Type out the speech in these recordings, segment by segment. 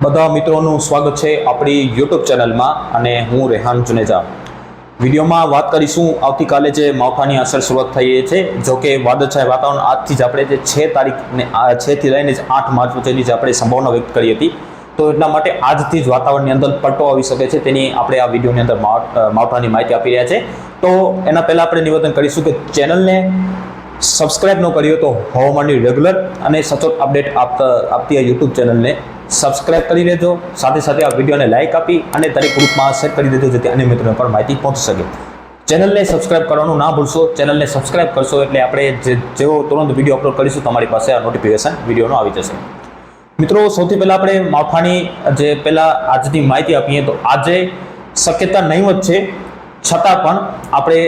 બધા મિત્રોનું સ્વાગત છે આપણી યુટ્યુબ ચેનલમાં અને હું રેહાન જુનેજા। વિડીયોમાં વાત કરીશું આવતીકાલે જે માવઠાની અસર શરૂઆત થઈ છે। જો કે વાદળછાયા વાતાવરણ આજથી જ આપણે જે 6 તારીખને 6 થી લઈને 8 માર્ચ સુધીની જે આપણે સંભાવના વ્યક્ત કરી હતી, તો એટલા માટે આજથી જ વાતાવરણની અંદર પલટો આવી શકે છે, તેની આપણે આ વિડીયોની અંદર માવઠાની માહિતી આપી રહ્યા છે। તો એના પહેલાં આપણે નિવેદન કરીશું કે ચેનલને સબસ્ક્રાઇબ ન કરી હોય તો હવામાનની રેગ્યુલર અને સચોટ અપડેટ આપતી આ યુટ્યુબ ચેનલને સબસ્ક્રાઇબ કરી લેજો। સાથે સાથે આ વિડીયોને લાઇક આપી અને દરેક ગ્રુપમાં શેર કરી દેજો, જેથી અન્ય મિત્રોને પણ માહિતી પહોંચી શકે। ચેનલને સબસ્ક્રાઇબ કરવાનું ના ભૂલશો। ચેનલને સબસ્ક્રાઇબ કરશો એટલે આપણે જેવો તુરંત વિડીયો અપલોડ કરીશું તમારી પાસે આ નોટિફિકેશન વિડીયોનો આવી જશે। મિત્રો, સૌથી પહેલાં આપણે માવઠાની જે પહેલાં આજની માહિતી આપીએ તો આજે શક્યતા નહીવત છે, છતાં પણ આપણે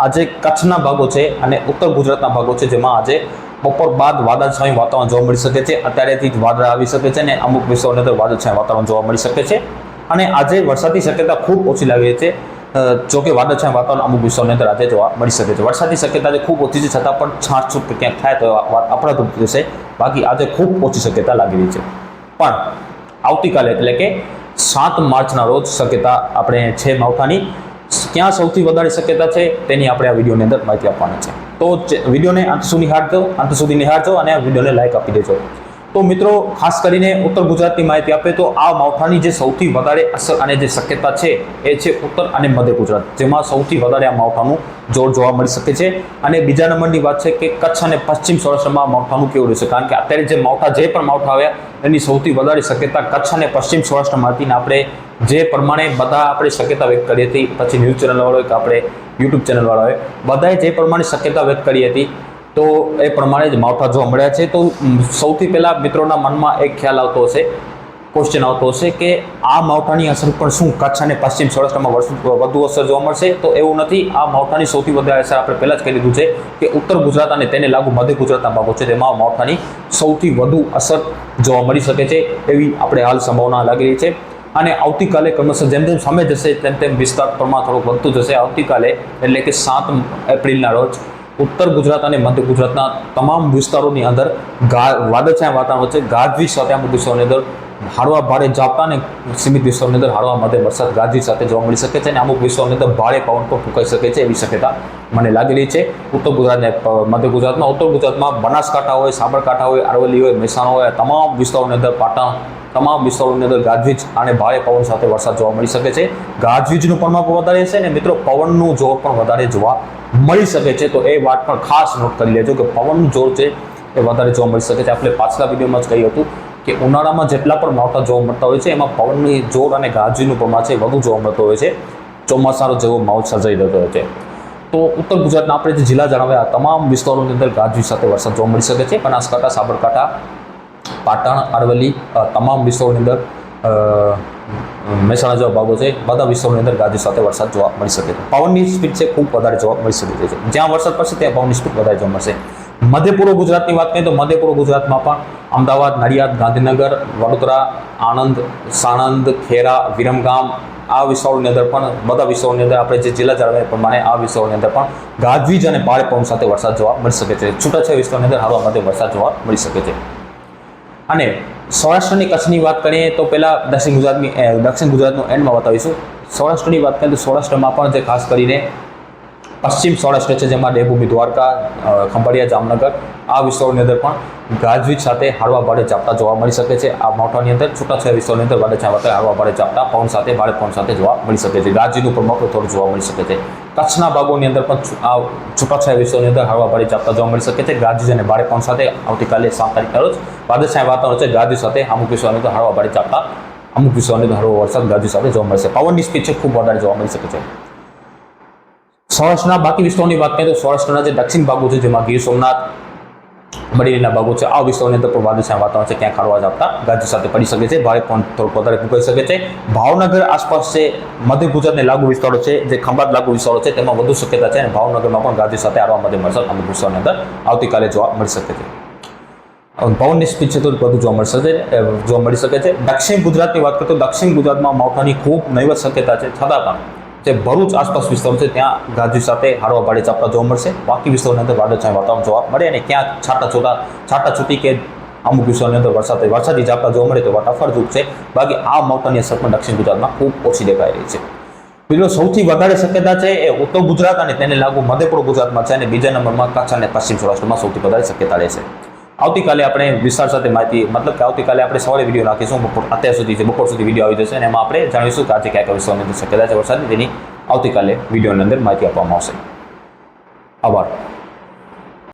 આજે કચ્છના ભાગો છે અને ઉત્તર ગુજરાતના ભાગો છે, જેમાં આજે બપોર બાદ વાદળછાયું વાતાવરણ જોવા મળી શકે છે। અત્યારેથી જ વાદળ આવી શકે છે અને અમુક વિસ્તારોની અંદર વાદળછાયું વાતાવરણ જોવા મળી શકે છે અને આજે વરસાદની શક્યતા ખૂબ ઓછી લાગે છે। જોકે વાદળછાયું વાતાવરણ અમુક વિસ્તારોની અંદર આજે જોવા મળી શકે છે। વરસાદની શક્યતા ખૂબ ઓછી છે, છતાં પણ છાંટછૂટ ક્યાંક થાય તો અપરાધરૂપ જશે, બાકી આજે ખૂબ ઓછી શક્યતા લાગી રહી છે। પણ આવતીકાલે એટલે કે 7 માર્ચના રોજ શક્યતા આપણે છે માવઠાની। ક્યાં સૌથી વધારે શક્યતા છે તેની આપણે આ વિડીયોની અંદર માહિતી આપવાની છે, તો વિડીયોને અંત સુધી નિહાળજો અને આ વિડીયોને લાઇક આપી દેજો। તો મિત્રો, ખાસ કરીને ઉત્તર ગુજરાતની માહિતી આપે તો આ માવઠાની જે સૌથી વધારે અસર અને જે શક્યતા છે એ છે ઉત્તર અને મધ્ય ગુજરાત, જેમાં સૌથી વધારે આ માવઠાનું જોર જોવા મળી શકે છે। અને બીજા નંબરની વાત છે કે કચ્છ અને પશ્ચિમ સૌરાષ્ટ્રમાં માવઠાનું કેવું રહેશે, કારણ કે અત્યારે જે પણ માવઠા આવ્યા એની સૌથી વધારે શક્યતા કચ્છ અને પશ્ચિમ સૌરાષ્ટ્રમાં હતી ને આપણે જે પ્રમાણે બધા આપણે શક્યતા વ્યક્ત કરી હતી, પછી ન્યૂઝ ચેનલવાળાએ કે આપણે યુટ્યુબ ચેનલવાળાએ બધાએ જે પ્રમાણે શક્યતા વ્યક્ત કરી હતી તો એ પ્રમાણે જ માવઠા જોવા મળ્યા છે। તો સૌથી પહેલાં મિત્રોના મનમાં એક ખ્યાલ આવતો હશે, ક્વેશ્ચન આવતો હશે કે આ માવઠાની અસર પણ શું કચ્છ અને પશ્ચિમ સૌરાષ્ટ્રમાં વધુ અસર જોવા મળશે? તો એવું નથી। આ માવઠાની સૌથી વધારે અસર આપણે પહેલાં જ કહી દીધું છે કે ઉત્તર ગુજરાત અને તેને લાગુ મધ્ય ગુજરાતના ભાગો છે, તેમાં માવઠાની સૌથી વધુ અસર જોવા મળી શકે છે એવી આપણે હાલ સંભાવના લાગી રહી છે। અને આવતીકાલે ક્રમશઃ જેમ જેમ સમય જશે તેમ વિસ્તાર પ્રમાણ થોડુંક વધતું જશે। આવતીકાલે એટલે કે 7 એપ્રિલના રોજ ઉત્તર ગુજરાત અને મધ્ય ગુજરાતના તમામ વિસ્તારોની અંદર વાદળછાયા વાતાવરણ વચ્ચે ગાજવીજ સાથે અમુક વિસ્તારોની અંદર હળવા ભારે ઝાપટા અને સીમિત વિસ્તારોની અંદર હળવા મધ્યમ વરસાદ ગાજવીજ સાથે જોવા મળી શકે છે અને અમુક વિસ્તારોની અંદર ભારે પવન પણ ફૂંકાઈ શકે છે એવી શક્યતા મને લાગી રહી છે ઉત્તર ગુજરાત અને મધ્ય ગુજરાતમાં। ઉત્તર ગુજરાતમાં બનાસકાંઠા હોય, સાબરકાંઠા હોય, અરવલ્લી હોય, મહેસાણા હોય, તમામ વિસ્તારોની અંદર પાટણ, તમામ વિસ્તારોની અંદર ગાજવીજ અને ભારે પવન સાથે વરસાદ જોવા મળી શકે છે। ગાજવીજનું પ્રમાણ પણ વધારે છે અને મિત્રો પવનનું જોર પણ વધારે જોવા મળી શકે છે, તો એ વાત પણ ખાસ નોટ કરી લેજો કે પવનનું જોર છે એ વધારે જોવા મળી શકે છે। આપણે પાછલા વિડીયોમાં જ કહ્યું હતું કે ઉનાળામાં જેટલા પણ માવઠા જોવા મળતા હોય છે એમાં પવનની જોર અને ગાજવીજનું પ્રમાણ છે વધુ જોવા મળતો હોય છે, ચોમાસાનો જેવો માહોલ સર્જાઈ જતો હોય છે। તો ઉત્તર ગુજરાતના આપણે જે જિલ્લા જણાવ્યા તમામ વિસ્તારોની અંદર ગાજવીજ સાથે વરસાદ જોવા મળી શકે છે। બનાસકાંઠા, સાબરકાંઠા, પાટણ, અરવલ્લી, તમામ વિસ્તારોની અંદર મહેસાણા જેવા ભાગો છે, બધા વિસ્તારોની અંદર ગાજવીજ સાથે વરસાદ જોવા મળી શકે છે। પવનની સ્પીડ છે ખૂબ વધારે જોવા મળી શકે છે, જ્યાં વરસાદ પડશે ત્યાં પવનની સ્પીડ વધારે જોવા મળશે। મધ્ય પૂર્વ ગુજરાતની વાત કરીએ તો મધ્ય પૂર્વ ગુજરાતમાં પણ અમદાવાદ, નડિયાદ, ગાંધીનગર, વડોદરા, આણંદ, સાણંદ, ખેડા, વિરમગામ આ વિસ્તારોની અંદર પણ બધા વિસ્તારોની અંદર આપણે જે જિલ્લા જણાવ્યા પ્રમાણે આ વિસ્તારોની અંદર પણ ગાજવીજ અને ભારે પવન સાથે વરસાદ જોવા મળી શકે છે। છૂટાછવાયા વિસ્તારોની અંદર હળવા મધ્યમ વરસાદ જોવા મળી શકે છે। અને સૌરાષ્ટ્રની કચ્છની વાત કરીએ તો પહેલાં દક્ષિણ ગુજરાતનું એન્ડમાં બતાવીશું। સૌરાષ્ટ્રની વાત કરીએ તો સૌરાષ્ટ્રમાં પણ જે ખાસ કરીને પશ્ચિમ સૌરાષ્ટ્ર છે, જેમાં દેવભૂમિ, દ્વારકા, ખંભાળિયા, જામનગર આ વિસ્તારોની અંદર પણ ગાજવીજ સાથે હળવા ભારે ઝાપટા જોવા મળી શકે છે। આ માવઠાની અંદર છૂટાછવાયા વિસ્તારોની અંદર વાદળછાયા હળવા ભારે ઝાપટા પવન સાથે ભારે પવન સાથે જોવા મળી શકે છે। ગાજવીજનું પ્રમાણ થોડું જોવા મળી શકે છે। કચ્છના ભાગોની અંદર પણ આ છૂટાછવાયા વિસ્તારોની અંદર હળવા ભારે ઝાપટા જોવા મળી શકે છે। ગાજવીજ અને ભારે પવન સાથે આવતીકાલે 7 તારીખના રોજ વાદળછાયા વાતાવરણ છે, ગાજવીજ સાથે અમુક વિસ્તારોની અંદર હળવા ભારે ઝાપટા, અમુક વિસ્તારોની અંદર હળવો વરસાદ ગાજવીજ સાથે જોવા મળશે। પવનની સ્પીડ છે ખૂબ વધારે જોવા મળી શકે છે। સૌરાષ્ટ્રના બાકી વિસ્તારોની વાત કરીએ તો સૌરાષ્ટ્રના જે દક્ષિણ ભાગો છે, જેમાં ગીર સોમનાથ, અમરેલીના ભાગો છે, આ વિસ્તારોની અંદર પણ વાદળછાયા વાતાવરણ છે, ક્યાંક હળવા ઝાપટા ગાજવીજ સાથે પડી શકે છે, ભારે પવન થોડુંક વધારે ફૂંકાઈ શકે છે। ભાવનગર આસપાસ છે, મધ્ય ગુજરાતને લાગુ વિસ્તારો છે, જે ખંભાત લાગુ વિસ્તારો છે, તેમાં વધુ શક્યતા છે અને ભાવનગરમાં પણ ગાજવીજ સાથે હળવા મધ્યમ વરસાદ અમુક વિસ્તારોની અંદર આવતીકાલે જોવા મળી શકે છે। પવનની સ્પીડ છે તો વધુ જોવા મળી શકે છે। દક્ષિણ ગુજરાતની વાત કરીએ તો દક્ષિણ ગુજરાતમાં માવઠાની ખૂબ નહીવત શક્યતા છે, છતાં પણ જે ભરૂચ આસપાસ વિસ્તારો છે ત્યાં ગાજવીજ સાથે હળવા ભારે ઝાપટા જોવા મળશે। બાકી વિસ્તારોની અંદર વાદળછાયા વાતાવરણ જોવા મળે અને ક્યાંક છાટાછૂટી કે અમુક વિસ્તારોની અંદર વરસાદી ઝાપટા જોવા મળે તો વાતાફરજૂપ છે, બાકી આ માવઠાની અસર પણ દક્ષિણ ગુજરાતમાં ખૂબ ઓછી દેખાઈ રહી છે. બીજો સૌથી વધારે શક્યતા છે એ ઉત્તર ગુજરાત અને તેને લાગુ મધ્યપૂર્વ ગુજરાતમાં છે, અને બીજા નંબરમાં કચ્છ અને પશ્ચિમ સૌરાષ્ટ્રમાં સૌથી વધારે શક્યતા રહેશે. આવતીકાલે આપણે વિસ્તાર સાથે માહિતી, મતલબ કે આવતીકાલે આપણે સવારે વિડીયો નાખીશું, અત્યાર સુધી છે બપોર સુધી વિડીયો આવી જશે, અને એમાં આપણે જાણીશું કે આજે કયા કયા વિસ્તારોની અંદર શક્યતા છે વરસાદની, તેની આવતીકાલે વિડીયોની અંદર માહિતી આપવામાં આવશે. આભાર.